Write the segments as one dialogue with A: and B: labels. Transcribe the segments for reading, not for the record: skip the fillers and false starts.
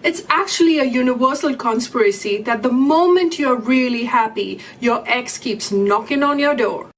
A: It's actually a universal conspiracy that the moment you're really happy, your ex keeps knocking on your door.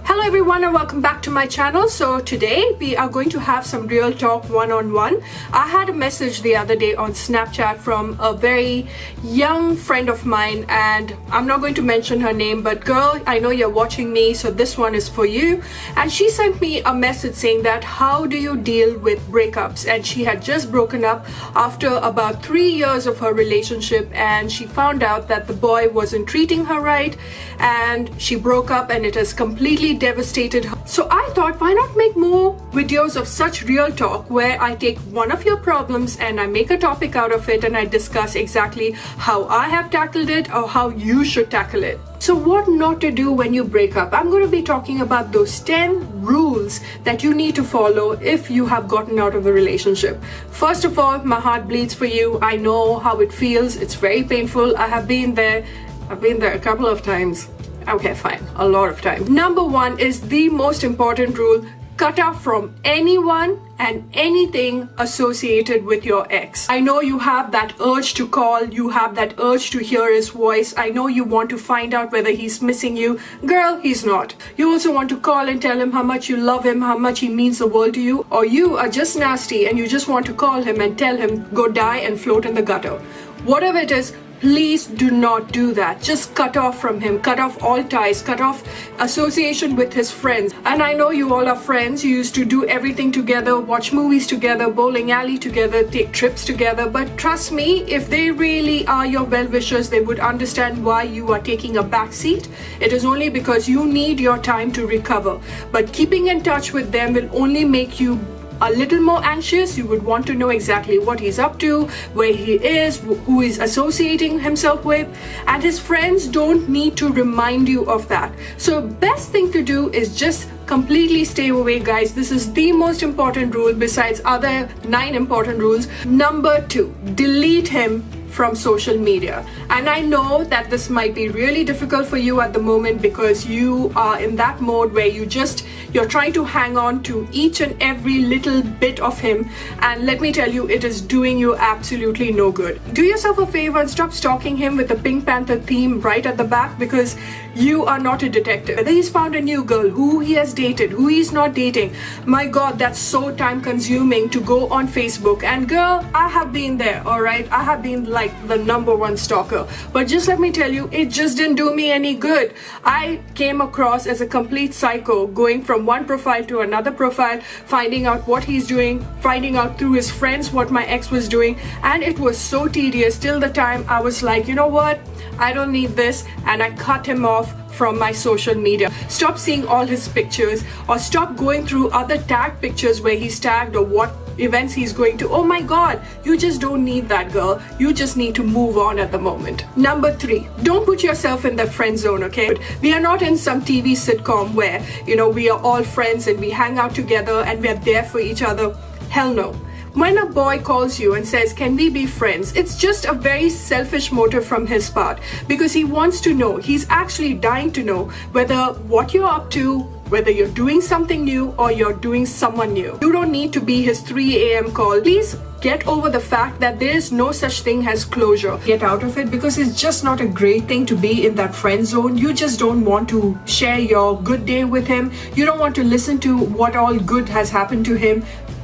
A: Hello everyone and welcome back to my channel. So today we are going to have some real talk one-on-one. I had a message the other day on Snapchat from a very young friend of mine, and I'm not going to mention her name, but girl, I know you're watching me, so this one is for you. And she sent me a message saying that how do you deal with breakups, and she had just broken up after about 3 years of her relationship, and she found out that the boy wasn't treating her right, and she broke up and it has completely devastated her. So I thought, why not make more videos of such real talk where I take one of your problems and I make a topic out of it and I discuss exactly how I have tackled it or how you should tackle it. So what not to do when you break up? I'm going to be talking about those 10 rules that you need to follow if you have gotten out of a relationship. First of all, my heart bleeds for you. I know how it feels. It's very painful. I have been there. I've been there a couple of times. Okay, fine. A lot of time. Number one is the most important rule. Cut off from anyone and anything associated with your ex. I know you have that urge to call. You have that urge to hear his voice. I know you want to find out whether he's missing you. Girl, he's not. You also want to call and tell him how much you love him, how much he means the world to you. Or you are just nasty and you just want to call him and tell him, go die and float in the gutter. Whatever it is, please do not do that. Just cut off from him. Cut off all ties. Cut off association with his friends. And I know you all are friends. You used to do everything together, watch movies together, bowling alley together, take trips together. But trust me, if they really are your well-wishers, they would understand why you are taking a back seat. It is only because you need your time to recover. But keeping in touch with them will only make you a little more anxious. You would want to know exactly what he's up to, where he is, who he's associating himself with, and his friends don't need to remind you of that. So best thing to do is just completely stay away, guys. This is the most important rule besides other 9 important rules. Number 2, delete him from social media. And I know that this might be really difficult for you at the moment because you are in that mode where you're trying to hang on to each and every little bit of him, and let me tell you, it is doing you absolutely no good. Do yourself a favor and stop stalking him with the Pink Panther theme right at the back, because you are not a detective. Whether he's found a new girl, who he has dated, who he's not dating, my god, that's so time consuming to go on Facebook. And girl, I have been there, alright? I have been like the #1 stalker, but just let me tell you, it just didn't do me any good. I came across as a complete psycho, going from one profile to another profile, finding out what he's doing, finding out through his friends what my ex was doing, and it was so tedious till the time I was like, you know what, I don't need this, and I cut him off from my social media. Stop seeing all his pictures, or stop going through other tagged pictures where he's tagged or what events he's going to. Oh my god, you just don't need that, girl. You just need to move on at the moment. Number 3, don't put yourself in the friend zone, okay? We are not in some TV sitcom where, we are all friends and we hang out together and we're there for each other. Hell no. When a boy calls you and says, can we be friends? It's just a very selfish motive from his part, because he wants to know, he's actually dying to know whether what you're up to, whether you're doing something new or you're doing someone new. You don't need to be his 3 a.m. call. Please get over the fact that there is no such thing as closure. Get out of it, because it's just not a great thing to be in that friend zone. You just don't want to share your good day with him. You don't want to listen to what all good has happened to him.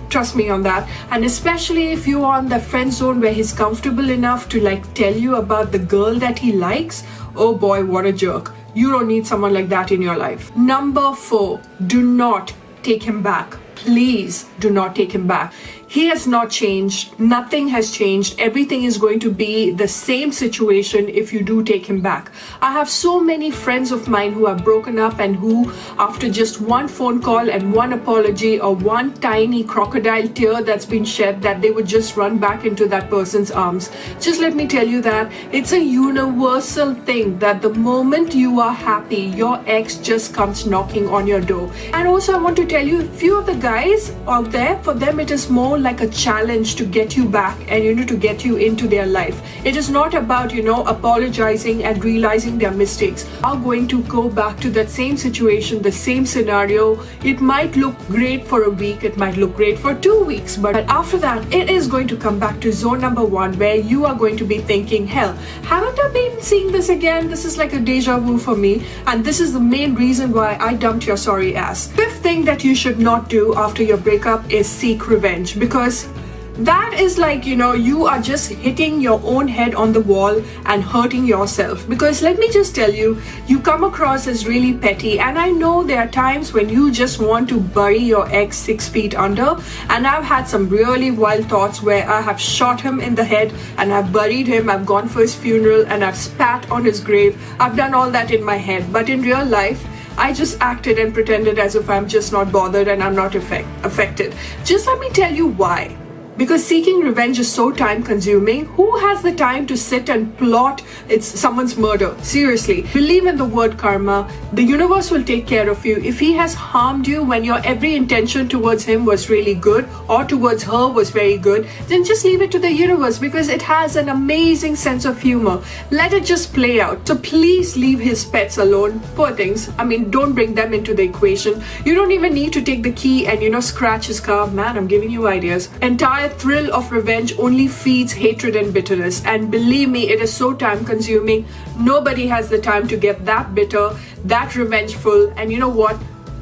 A: Trust me on that. And especially if you are in the friend zone where he's comfortable enough to tell you about the girl that he likes, oh boy, what a jerk. You don't need someone like that in your life. Number 4, do not take him back. Please do not take him back. He has not changed. Nothing has changed. Everything is going to be the same situation if you do take him back. I have so many friends of mine who have broken up and who, after just one phone call and one apology or one tiny crocodile tear that's been shed, that they would just run back into that person's arms. Just let me tell you that it's a universal thing that the moment you are happy, your ex just comes knocking on your door. And also I want to tell you, a few of the guys out there, for them it is more like a challenge to get you back and to get you into their life. It is not about apologizing and realizing their mistakes. Are going to go back to that same situation, the same scenario. It might look great for a week, it might look great for 2 weeks, but after that it is going to come back to zone number 1, where you are going to be thinking, hell, haven't I been seeing this again? This is like a deja vu for me, and this is the main reason why I dumped your sorry ass. Fifth thing that you should not do after your breakup is seek revenge, because that is like, you are just hitting your own head on the wall and hurting yourself. Because let me just tell you, you come across as really petty, and I know there are times when you just want to bury your ex 6 feet under, and I've had some really wild thoughts where I have shot him in the head and I've buried him, I've gone for his funeral and I've spat on his grave. I've done all that in my head, but in real life I just acted and pretended as if I'm just not bothered and I'm not affected. Just let me tell you why. Because seeking revenge is so time consuming. Who has the time to sit and plot someone's murder? Seriously, believe in the word karma. The universe will take care of you. If he has harmed you when your every intention towards him was really good, or towards her was very good, then just leave it to the universe, because it has an amazing sense of humor. Let it just play out. So please leave his pets alone. Poor things. I mean, don't bring them into the equation. You don't even need to take the key and scratch his car. Man, I'm giving you ideas. Entire thrill of revenge only feeds hatred and bitterness, and believe me, it is so time consuming. Nobody has the time to get that bitter, that revengeful, and you know what?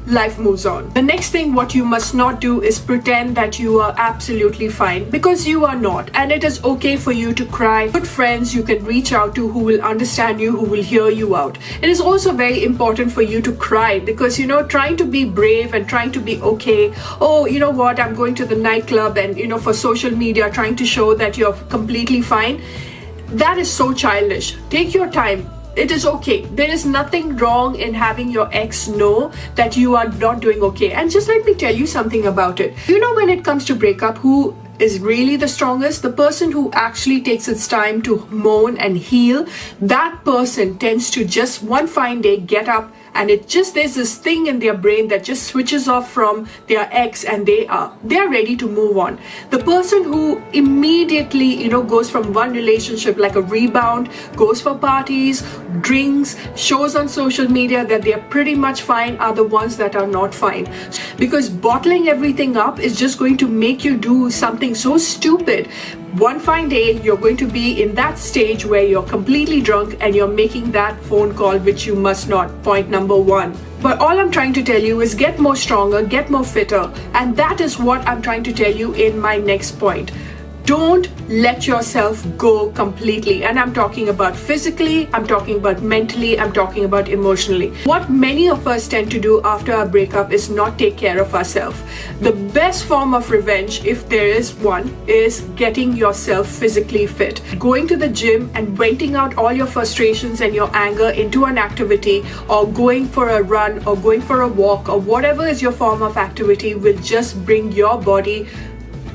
A: Life moves on. The next thing what you must not do is pretend that you are absolutely fine, because you are not, and it is okay for you to cry. Good friends you can reach out to who will understand you, who will hear you out. It is also very important for you to cry, because trying to be brave and trying to be okay, oh, you know what, I'm going to the nightclub, and for social media trying to show that you're completely fine, that is so childish. Take your time. It is okay. There is nothing wrong in having your ex know that you are not doing okay. And just let me tell you something about it. When it comes to breakup, who is really the strongest? The person who actually takes its time to moan and heal. That person tends to just one fine day get up, and there's this thing in their brain that just switches off from their ex, and they are ready to move on. The person who immediately goes from one relationship like a rebound, goes for parties, drinks, shows on social media that they're pretty much fine, are the ones that are not fine. Because bottling everything up is just going to make you do something so stupid. One fine day, you're going to be in that stage where you're completely drunk and you're making that phone call, which you must not. Point number 1. But all I'm trying to tell you is get more stronger, get more fitter. And that is what I'm trying to tell you in my next point. Don't let yourself go completely. And I'm talking about physically, I'm talking about mentally, I'm talking about emotionally. What many of us tend to do after our breakup is not take care of ourselves. The best form of revenge, if there is one, is getting yourself physically fit. Going to the gym and venting out all your frustrations and your anger into an activity, or going for a run, or going for a walk, or whatever is your form of activity, will just bring your body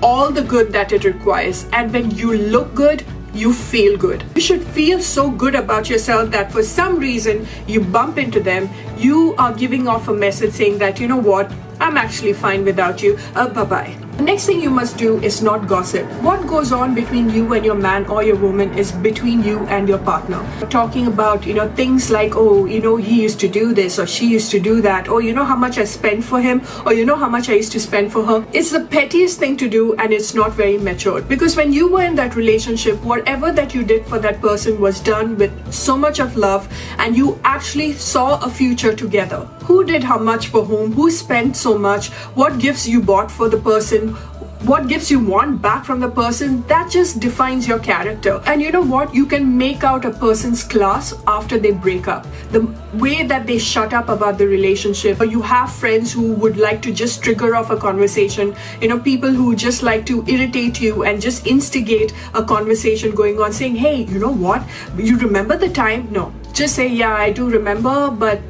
A: all the good that it requires. And when you look good, you feel good. You should feel so good about yourself that for some reason you bump into them, you are giving off a message saying that, you know what, I'm actually fine without you. Bye-bye. The next thing you must do is not gossip. What goes on between you and your man or your woman is between you and your partner. Talking about, things like, oh, he used to do this or she used to do that, or how much I spent for him, or how much I used to spend for her. It's the pettiest thing to do, and it's not very matured. Because when you were in that relationship, whatever that you did for that person was done with so much of love, and you actually saw a future together. Who did how much for whom? Who spent so much? What gifts you bought for the person? What gifts you want back from the person? That just defines your character. And you know what? You can make out a person's class after they break up. The way that they shut up about the relationship, or you have friends who would like to just trigger off a conversation, people who just like to irritate you and just instigate a conversation going on, saying, hey, you know what? You remember the time? No. Just say, yeah, I do remember, but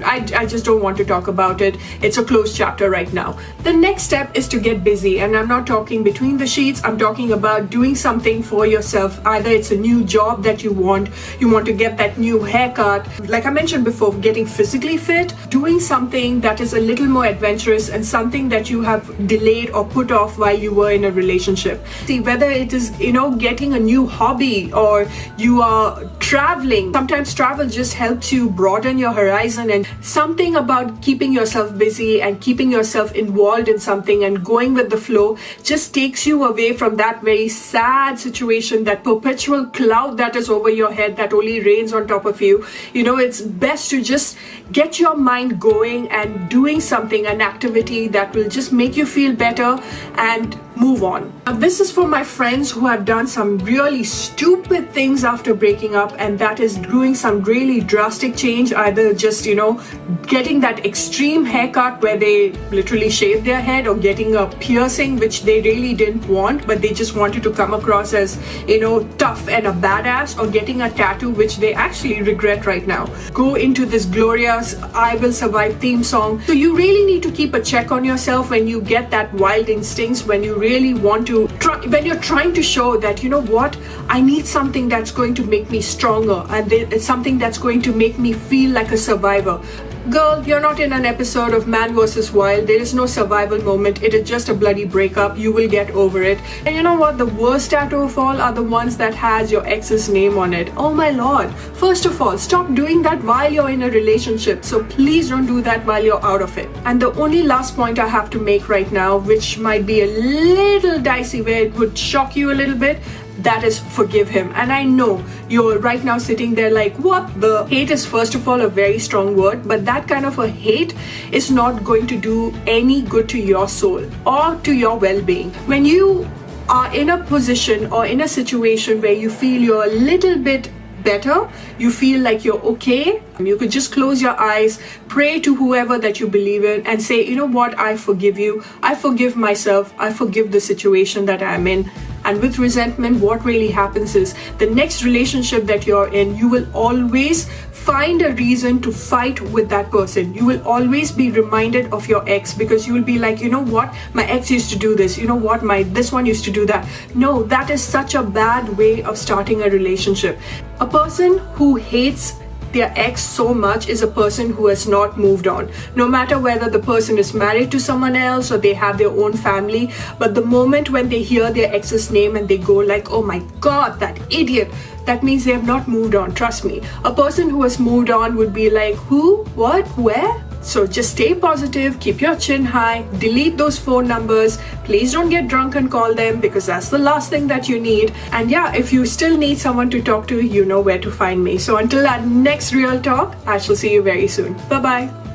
A: I just don't want to talk about it. It's a closed chapter right now. The next step is to get busy, and I'm not talking between the sheets. I'm talking about doing something for yourself. Either it's a new job that you want to get that new haircut, like I mentioned before, getting physically fit, doing something that is a little more adventurous and something that you have delayed or put off while you were in a relationship. See, whether it is, getting a new hobby or you are traveling. Sometimes travel just helps you broaden your horizon, and something about keeping yourself busy and keeping yourself involved in something and going with the flow just takes you away from that very sad situation, that perpetual cloud that is over your head that only rains on top of you. It's best to just get your mind going and doing something, an activity that will just make you feel better and move on. Now, this is for my friends who have done some really stupid things after breaking up, and that is doing some really drastic change, either just getting that extreme haircut where they literally shave their head, or getting a piercing which they really didn't want but they just wanted to come across as tough and a badass, or getting a tattoo which they actually regret right now. Go into this glorious I Will Survive theme song. So you really need to keep a check on yourself when you get that wild instincts, when you really want to when you're trying to show that I need something that's going to make me stronger, and it's something that's going to make me feel like a survivor. Girl, you're not in an episode of Man vs. Wild. There is no survival moment. It is just a bloody breakup. You will get over it. And you know what? The worst tattoo of all are the ones that has your ex's name on it. Oh my lord. First of all, stop doing that while you're in a relationship. So please don't do that while you're out of it. And the only last point I have to make right now, which might be a little dicey, where it would shock you a little bit, that is forgive him. And I know you're right now sitting there like, what? The hate is first of all a very strong word, but that kind of a hate is not going to do any good to your soul or to your well-being. When you are in a position or in a situation where you feel you're a little bit better, you feel like you're okay, you could just close your eyes, pray to whoever that you believe in, and say, you know what, I forgive you, I forgive myself, I forgive the situation that I'm in. And with resentment, what really happens is the next relationship that you're in, you will always find a reason to fight with that person. You will always be reminded of your ex, because you will be like, you know what, my ex used to do this, you know what, this one used to do that. No, that is such a bad way of starting a relationship. A person who hates their ex so much is a person who has not moved on, no matter whether the person is married to someone else or they have their own family. But the moment when they hear their ex's name and they go like, oh my god, that idiot, that means they have not moved on. Trust me, a person who has moved on would be like, who, what, where? So just stay positive, keep your chin high, delete those phone numbers. Please don't get drunk and call them, because that's the last thing that you need. And yeah, if you still need someone to talk to, you know where to find me. So until our next real talk, I shall see you very soon. Bye bye.